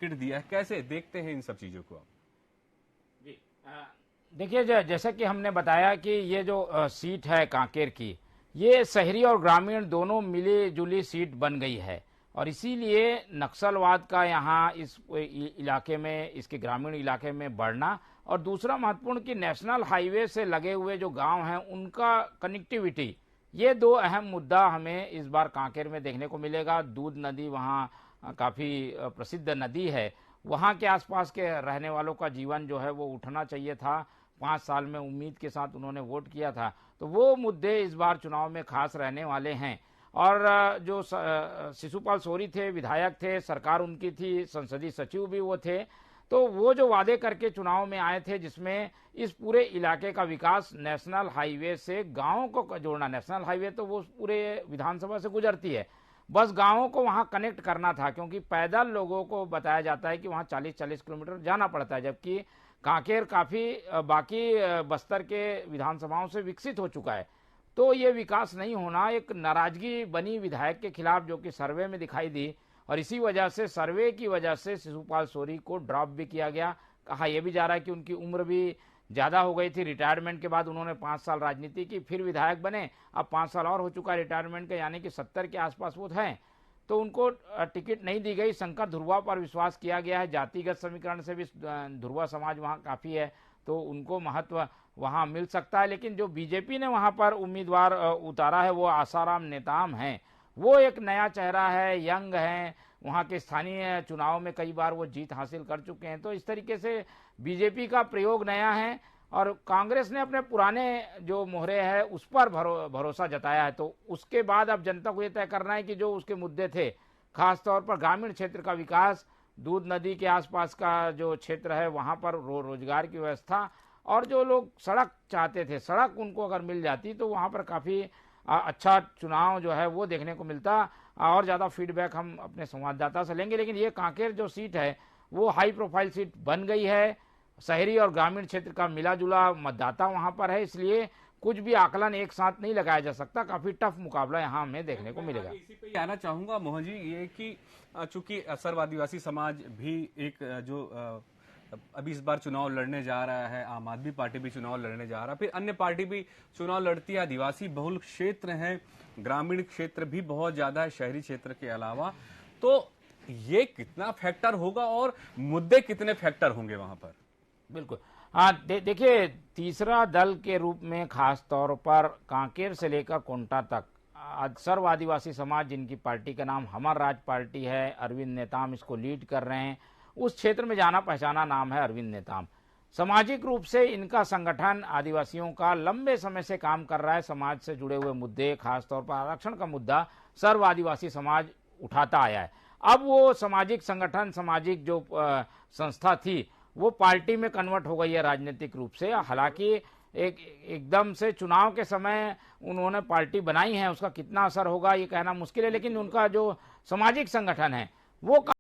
Kit दिया है, कैसे देखते हैं इन सब चीजों को आप? जी देखिए, जैसा कि हमने बताया कि ये जो सीट है कांकेर की, ये शहरी और ग्रामीण दोनों मिली जुली सीट बन गई है और इसीलिए नक्सलवाद का यहाँ इस इलाके में, इसके ग्रामीण इलाके में बढ़ना, और दूसरा महत्वपूर्ण कि नेशनल हाईवे से लगे हुए जो गांव हैं उनका कनेक्टिविटी, ये दो अहम मुद्दा हमें इस बार कांकेर में देखने को मिलेगा। दूध नदी वहाँ काफ़ी प्रसिद्ध नदी है, वहाँ के आसपास के रहने वालों का जीवन जो है वो उठना चाहिए था। 5 साल में उम्मीद के साथ उन्होंने वोट किया था, तो वो मुद्दे इस बार चुनाव में खास रहने वाले हैं। और जो शिशुपाल सोरी थे, विधायक थे, सरकार उनकी थी, संसदीय सचिव भी वो थे, तो वो जो वादे करके चुनाव में आए थे जिसमें इस पूरे इलाके का विकास नेशनल हाईवे से गांवों को जोड़ना, नेशनल हाईवे तो वो पूरे विधानसभा से गुजरती है, बस गांवों को वहां कनेक्ट करना था, क्योंकि पैदल लोगों को बताया जाता है कि वहां 40-40 किलोमीटर जाना पड़ता है, जबकि कांकेर काफी बाकी बस्तर के विधानसभाओं से विकसित हो चुका है। तो ये विकास नहीं होना एक नाराजगी बनी विधायक के खिलाफ, जो कि सर्वे में दिखाई दी, और इसी वजह से, सर्वे की वजह से शिशुपाल सोरी को ड्रॉप भी किया गया। कहा यह भी जा रहा है कि उनकी उम्र भी ज़्यादा हो गई थी, रिटायरमेंट के बाद उन्होंने 5 साल राजनीति की, फिर विधायक बने, अब 5 साल और हो चुका है रिटायरमेंट का, यानी कि 70 के आसपास वो हैं, तो उनको टिकट नहीं दी गई। शंकर ध्रुवा पर विश्वास किया गया है, जातिगत समीकरण से भी ध्रुवा समाज वहाँ काफ़ी है, तो उनको महत्व वहाँ मिल सकता है। लेकिन जो बीजेपी ने वहाँ पर उम्मीदवार उतारा है वो आसाराम नेताम हैं, वो एक नया चेहरा है, यंग हैं, वहाँ के स्थानीय चुनाव में कई बार वो जीत हासिल कर चुके हैं, तो इस तरीके से बीजेपी का प्रयोग नया है। और कांग्रेस ने अपने पुराने जो मोहरे है उस पर भरोसा जताया है, तो उसके बाद अब जनता को ये तय करना है कि जो उसके मुद्दे थे, खासतौर पर ग्रामीण क्षेत्र का विकास, दूध नदी के आसपास का जो क्षेत्र है वहाँ पर रोजगार की व्यवस्था, और जो लोग सड़क चाहते थे, सड़क उनको अगर मिल जाती तो वहाँ पर काफ़ी अच्छा चुनाव जो है वो देखने को मिलता। और ज़्यादा फीडबैक हम अपने संवाददाता से लेंगे। लेकिन ये कांकेर जो सीट है वो हाई प्रोफाइल सीट बन गई है, शहरी और ग्रामीण क्षेत्र का मिला जुला मतदाता वहाँ पर है, इसलिए कुछ भी आकलन एक साथ नहीं लगाया जा सकता, काफ़ी टफ मुकाबला यहाँ हमें देखने को मिलेगा। इसी पे आना चाहूंगा मोहन जी, ये कि चूंकि सर्व आदिवासी समाज भी एक जो अभी इस बार चुनाव लड़ने जा रहा है, आम आदमी पार्टी भी चुनाव लड़ने जा रहा है, फिर अन्य पार्टी भी चुनाव लड़ती है, आदिवासी बहुल क्षेत्र है, ग्रामीण क्षेत्र भी बहुत ज्यादा है शहरी क्षेत्र के अलावा, तो ये कितना फैक्टर होगा और मुद्दे कितने फैक्टर होंगे वहां पर? बिल्कुल, हाँ, देखिए, तीसरा दल के रूप में खास तौर पर कांकेर से लेकर कोंटा तक सर्व आदिवासी समाज, जिनकी पार्टी का नाम हमर राज पार्टी है, अरविंद नेताम इसको लीड कर रहे हैं, उस क्षेत्र में जाना पहचाना नाम है अरविंद नेताम। सामाजिक रूप से इनका संगठन आदिवासियों का लंबे समय से काम कर रहा है, समाज से जुड़े हुए मुद्दे, खासतौर पर आरक्षण का मुद्दा सर्व आदिवासी समाज उठाता आया है। अब वो सामाजिक संगठन, सामाजिक जो संस्था थी वो पार्टी में कन्वर्ट हो गई है राजनीतिक रूप से। हालांकि एकदम से चुनाव के समय उन्होंने पार्टी बनाई है, उसका कितना असर होगा ये कहना मुश्किल है, लेकिन उनका जो सामाजिक संगठन है वो